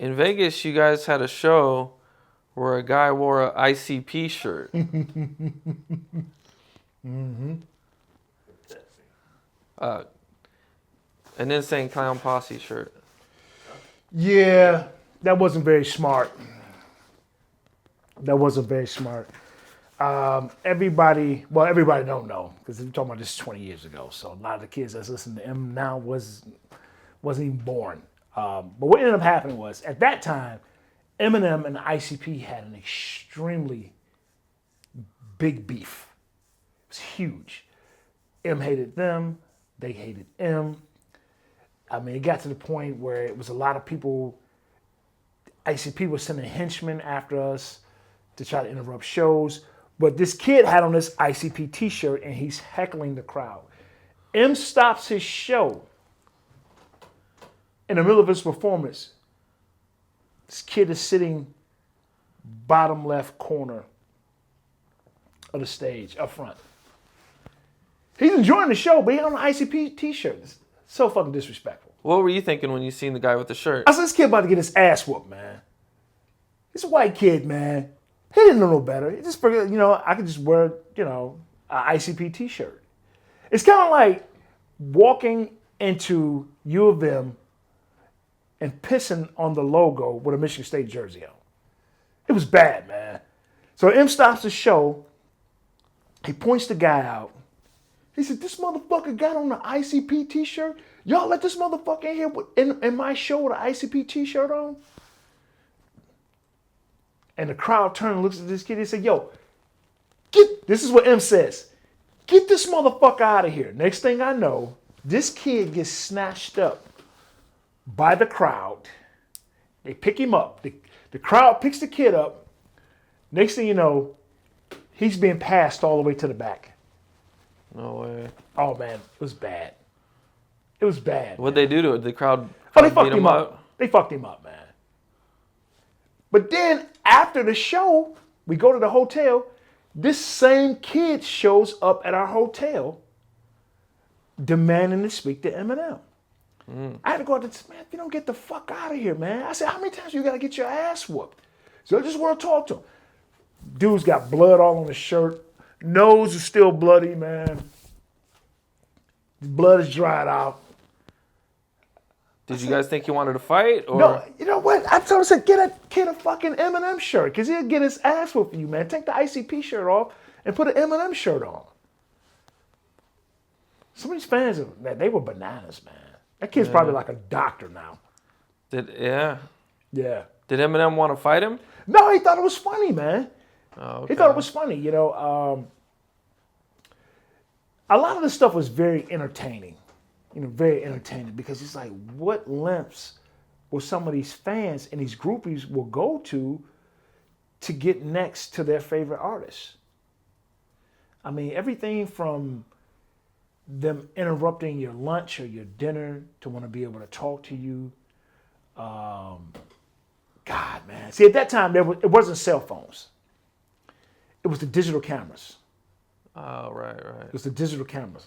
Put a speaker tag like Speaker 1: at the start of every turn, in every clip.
Speaker 1: In Vegas, you guys had a show where a guy wore a ICP shirt.
Speaker 2: Mm-hmm.
Speaker 1: An Insane Clown Posse shirt.
Speaker 2: Yeah, that wasn't very smart. That wasn't very smart. Everybody don't know because we're talking about this 20 years ago. So a lot of the kids that's listening to him now wasn't even born. But what ended up happening was at that time, Eminem and the ICP had an extremely big beef. It was huge. M hated them, they hated M. I mean, it got to the point where it was a lot of people. ICP was sending henchmen after us to try to interrupt shows. But this kid had on this ICP t-shirt and he's heckling the crowd. M stops his show in the middle of his performance. This kid is sitting bottom left corner of the stage, up front. He's enjoying the show, but he's on an ICP t-shirt. It's so fucking disrespectful.
Speaker 1: What were you thinking when you seen the guy with the shirt?
Speaker 2: I said, this kid about to get his ass whooped, man. He's a white kid, man. He didn't know no better. He just figured, I could just wear, an ICP t-shirt. It's kind of like walking into U of M and pissing on the logo with a Michigan State jersey on. It was bad, man. So M stops the show. He points the guy out. He said, this motherfucker got on the ICP t-shirt. Y'all let this motherfucker in here in my show with an ICP t-shirt on? And the crowd turned and looks at this kid and said, yo, this is what M says. Get this motherfucker out of here. Next thing I know, this kid gets snatched up by the crowd. They pick him up. The crowd picks the kid up. Next thing you know, he's being passed all the way to the back.
Speaker 1: No way.
Speaker 2: Oh, man, it was bad. It was bad.
Speaker 1: What'd they do to it? The crowd
Speaker 2: they fucked
Speaker 1: beat
Speaker 2: him up. They fucked him up, man. But then after the show, we go to the hotel. This same kid shows up at our hotel demanding to speak to Eminem. I had to go out and say, man, if you don't get the fuck out of here, man. I said, how many times you got to get your ass whooped? So I just want to talk to him. Dude's got blood all on his shirt. Nose is still bloody, man. Blood is dried out.
Speaker 1: Did you guys think he wanted to fight? Or?
Speaker 2: No, you know what? I told him, I said, get a kid a fucking Eminem shirt because he'll get his ass whooped for you, man. Take the ICP shirt off and put an Eminem shirt on. Some of these fans, they were bananas, man. That kid's probably like a doctor now.
Speaker 1: Yeah.
Speaker 2: Yeah.
Speaker 1: Did Eminem want to fight him?
Speaker 2: No, he thought it was funny, man.
Speaker 1: Oh, okay.
Speaker 2: He thought it was funny. A lot of this stuff was very entertaining. Very entertaining because it's like, what lengths will some of these fans and these groupies will go to get next to their favorite artists? I mean, everything from them interrupting your lunch or your dinner to want to be able to talk to you. God, man. See, at that time, it wasn't cell phones. It was the digital cameras.
Speaker 1: Oh, right.
Speaker 2: It was the digital cameras.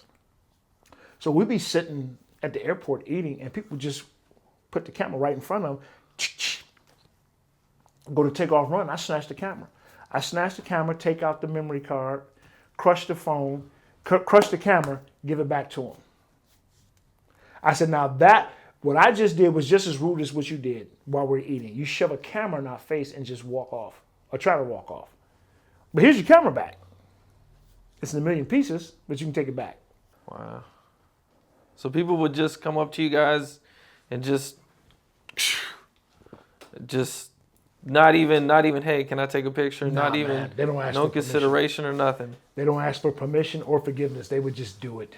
Speaker 2: So we'd be sitting at the airport eating, and people just put the camera right in front of them. Go to take off run. I snatch the camera. Take out the memory card, crush the phone, crush the camera, give it back to them. I said, now what I just did was just as rude as what you did while we're eating. You shove a camera in our face and just walk off, or try to walk off. But here's your camera back. It's in a million pieces, but you can take it back.
Speaker 1: Wow. So people would just come up to you guys and just not even, hey, can I take a picture?
Speaker 2: Nah,
Speaker 1: not even,
Speaker 2: man. They don't ask
Speaker 1: no
Speaker 2: for
Speaker 1: consideration or nothing.
Speaker 2: They don't ask for permission or forgiveness. They would just do it.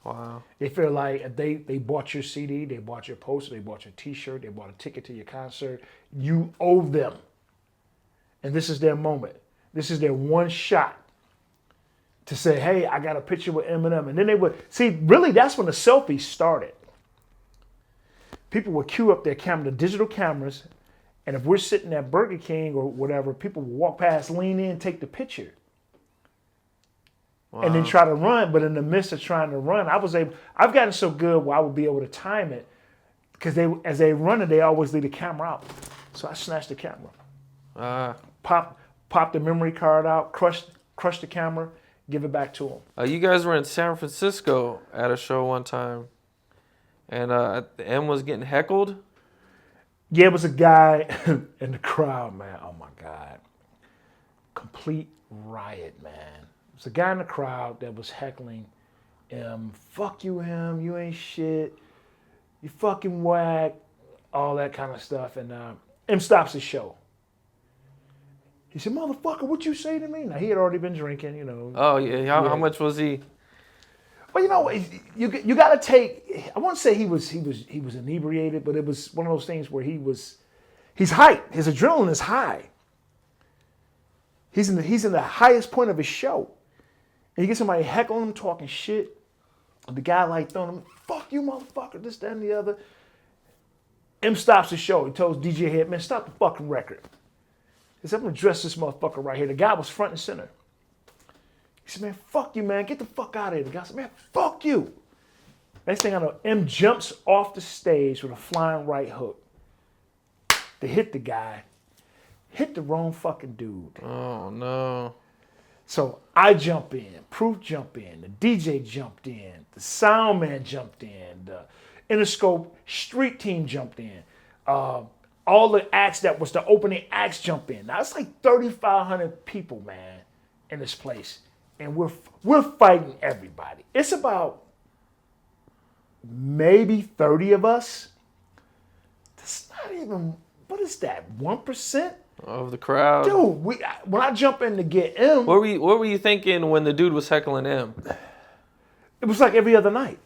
Speaker 1: Wow.
Speaker 2: They feel like they bought your CD, they bought your poster, they bought your t-shirt, they bought a ticket to your concert. You owe them. And this is their moment. This is their one shot to say, hey, I got a picture with Eminem. And then they would, see, really that's when the selfies started. People would queue up their camera, the digital cameras, and if we're sitting at Burger King or whatever, people would walk past, lean in, take the picture. Wow. And then try to run. But in the midst of trying to run, I've gotten so good where I would be able to time it. because as they run it, they always leave the camera out. So I snatched the camera, pop the memory card out, crush the camera, give it back to him.
Speaker 1: You guys were in San Francisco at a show one time, and M was getting heckled.
Speaker 2: Yeah, it was a guy in the crowd, man. Oh my God, complete riot, man. It was a guy in the crowd that was heckling M. Fuck you, M. You ain't shit. You fucking whack. All that kind of stuff. And M stops the show. He said, motherfucker, what you say to me? Now, he had already been drinking, you know.
Speaker 1: Oh, yeah. How much was he?
Speaker 2: Well, you know, you got to take, I won't say he was inebriated, but it was one of those things where he's hyped. His adrenaline is high. He's in the highest point of his show. And you get somebody heckling him, talking shit. The guy like throwing him, fuck you, motherfucker, this, that, and the other. M stops the show. He tells DJ Head, man, stop the fucking record. He said, I'm going to dress this motherfucker right here. The guy was front and center. He said, man, fuck you, man. Get the fuck out of here. The guy said, man, fuck you. Next thing I know, M jumps off the stage with a flying right hook to hit the guy. Hit the wrong fucking dude.
Speaker 1: Oh, no.
Speaker 2: So I jump in. Proof jumped in. The DJ jumped in. The sound man jumped in. The Interscope street team jumped in. All the acts that was the opening acts jump in. Now it's like 3,500 people, man, in this place. And we're fighting everybody. It's about maybe 30 of us. That's not even, what is that, 1%?
Speaker 1: Of the crowd?
Speaker 2: Dude, when I jump in to get M.
Speaker 1: What were you thinking when the dude was heckling M?
Speaker 2: It was like every other night.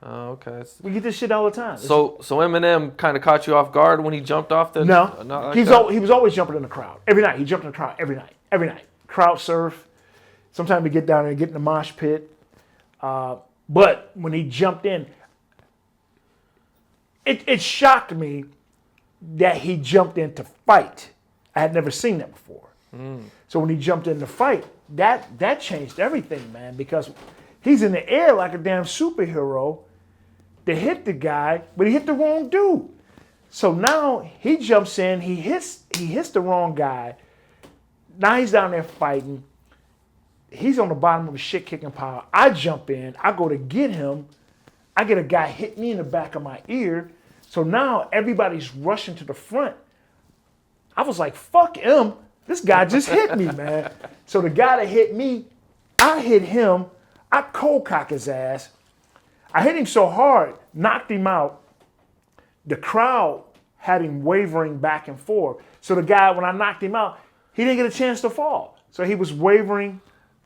Speaker 1: Oh, okay.
Speaker 2: We get this shit all the time.
Speaker 1: So Eminem kind of caught you off guard when he jumped off the...
Speaker 2: No.
Speaker 1: Like
Speaker 2: He was always jumping in the crowd. Every night. He jumped in the crowd every night. Every night. Crowd surf. Sometimes we get down there and get in the mosh pit. But when he jumped in, it shocked me that he jumped in to fight. I had never seen that before. So when he jumped in to fight, that changed everything, man, because he's in the air like a damn superhero to hit the guy, but he hit the wrong dude. So now he jumps in, he hits the wrong guy. Now he's down there fighting. He's on the bottom of a shit kicking pile. I jump in, I go to get him. I get a guy hit me in the back of my ear. So now everybody's rushing to the front. I was like, fuck him. This guy just hit me, man. So the guy that hit me, I hit him. I cold cock his ass. I hit him so hard, knocked him out. The crowd had him wavering back and forth. So the guy, when I knocked him out, he didn't get a chance to fall. So he was wavering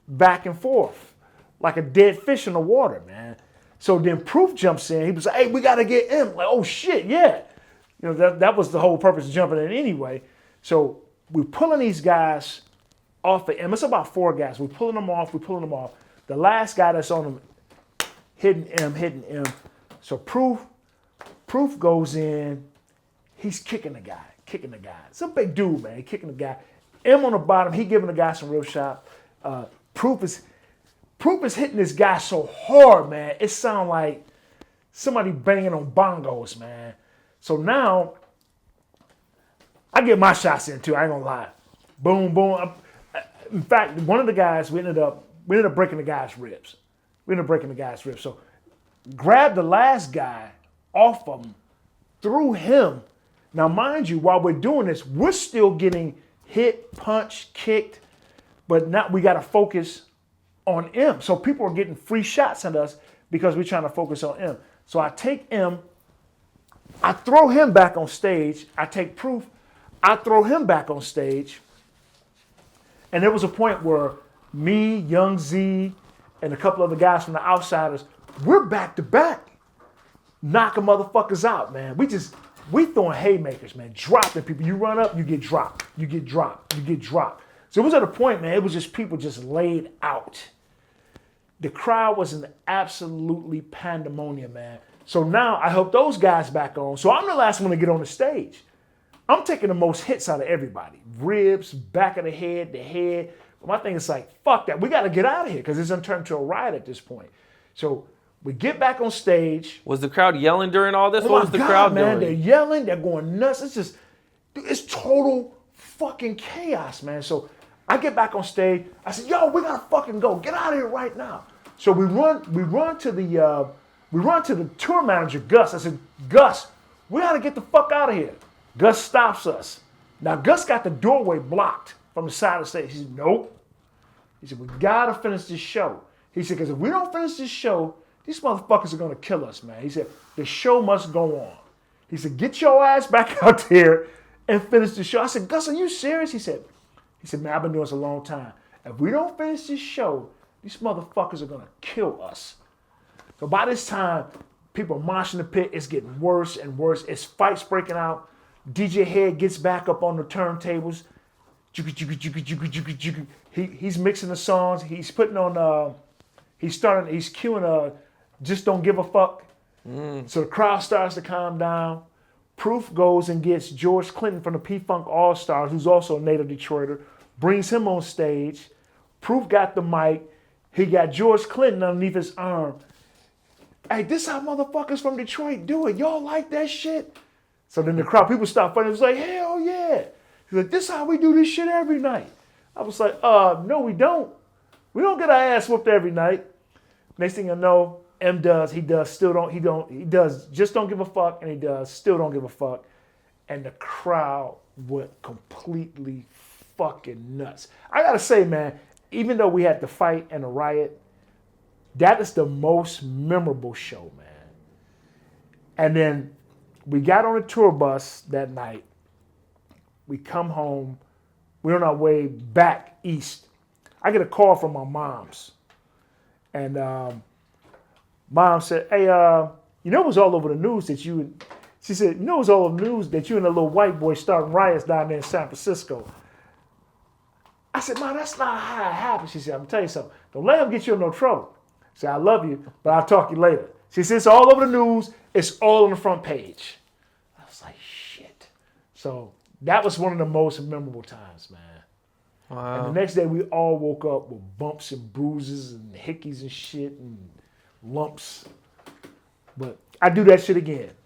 Speaker 2: back and forth like a dead fish in the water, man. So then Proof jumps in. He was like, hey, we got to get him. Like, oh, shit, yeah. You know, that was the whole purpose of jumping in anyway. So we're pulling these guys off of him. It's about 4 guys. We're pulling them off. The last guy that's on him, hitting him. So Proof goes in. He's kicking the guy. It's a big dude, man. He kicking the guy. M on the bottom. He giving the guy some real shot. Proof is hitting this guy so hard, man. It sounds like somebody banging on bongos, man. So now I get my shots in too. I ain't gonna lie. Boom, boom. In fact, one of the guys, we ended up breaking the guy's ribs. So grabbed the last guy off of him, threw him. Now, mind you, while we're doing this, we're still getting hit, punched, kicked, but now we got to focus on M. So people are getting free shots at us because we're trying to focus on M. So I take M, I throw him back on stage. I take Proof, I throw him back on stage. And there was a point where me, Young Z, and a couple other guys from the Outsiders, we're back to back, knocking motherfuckers out, man. We throwing haymakers, man, dropping people. You run up, you get dropped. So it was at a point, man, it was just people just laid out. The crowd was in absolutely pandemonium, man. So now I help those guys back on. So I'm the last one to get on the stage. I'm taking the most hits out of everybody. Ribs, back of the head, But my thing is like, fuck that. We got to get out of here because it's going to turn into a riot at this point. So We get back on stage.
Speaker 1: Was the crowd yelling during all this?
Speaker 2: Oh
Speaker 1: What
Speaker 2: my
Speaker 1: was the
Speaker 2: God,
Speaker 1: crowd
Speaker 2: man, they're
Speaker 1: doing?
Speaker 2: yelling, they're going nuts. It's total fucking chaos, man. So I get back on stage. I said, yo, we gotta fucking go. Get out of here right now. So we run to the tour manager, Gus. I said, Gus, we gotta get the fuck out of here. Gus stops us. Now Gus got the doorway blocked from the side of the stage. He said, nope. He said, we gotta finish this show. He said, because if we don't finish this show, these motherfuckers are gonna kill us, man. He said, the show must go on. He said, get your ass back out there and finish the show. I said, Gus, are you serious? He said, man, I've been doing this a long time. If we don't finish this show, these motherfuckers are gonna kill us. So by this time, people are moshing the pit. It's getting worse and worse. It's fights breaking out. DJ Head gets back up on the turntables. He's mixing the songs. He's putting on. He's cueing. Just don't give a fuck. So the crowd starts to calm down. Proof goes and gets George Clinton from the P-Funk All-Stars, who's also a native Detroiter, brings him on stage. Proof got the mic. He got George Clinton underneath his arm. Hey, this how motherfuckers from Detroit do it. Y'all like that shit? So then the crowd, people start fighting. It was like, hell yeah. He's like, this how we do this shit every night. I was like, no, we don't. We don't get our ass whooped every night. Next thing I know, M does, he does, still don't, he does, just don't give a fuck, and he does, still don't give a fuck. And the crowd went completely fucking nuts. I gotta say, man, even though we had the fight and the riot, that is the most memorable show, man. And then we got on a tour bus that night. We come home. We're on our way back east. I get a call from my mom's. And mom said, hey, you know it was all over the news that she said, you know it was all over the news that you and a little white boy starting riots down there in San Francisco. I said, Mom, that's not how it happened. She said, I'm going to tell you something. Don't let him get you in no trouble. I said, I love you, but I'll talk to you later. She said, it's all over the news. It's all on the front page. I was like, shit. So that was one of the most memorable times, man.
Speaker 1: Wow.
Speaker 2: And the next day, we all woke up with bumps and bruises and hickeys and shit and lumps. But I do that shit again.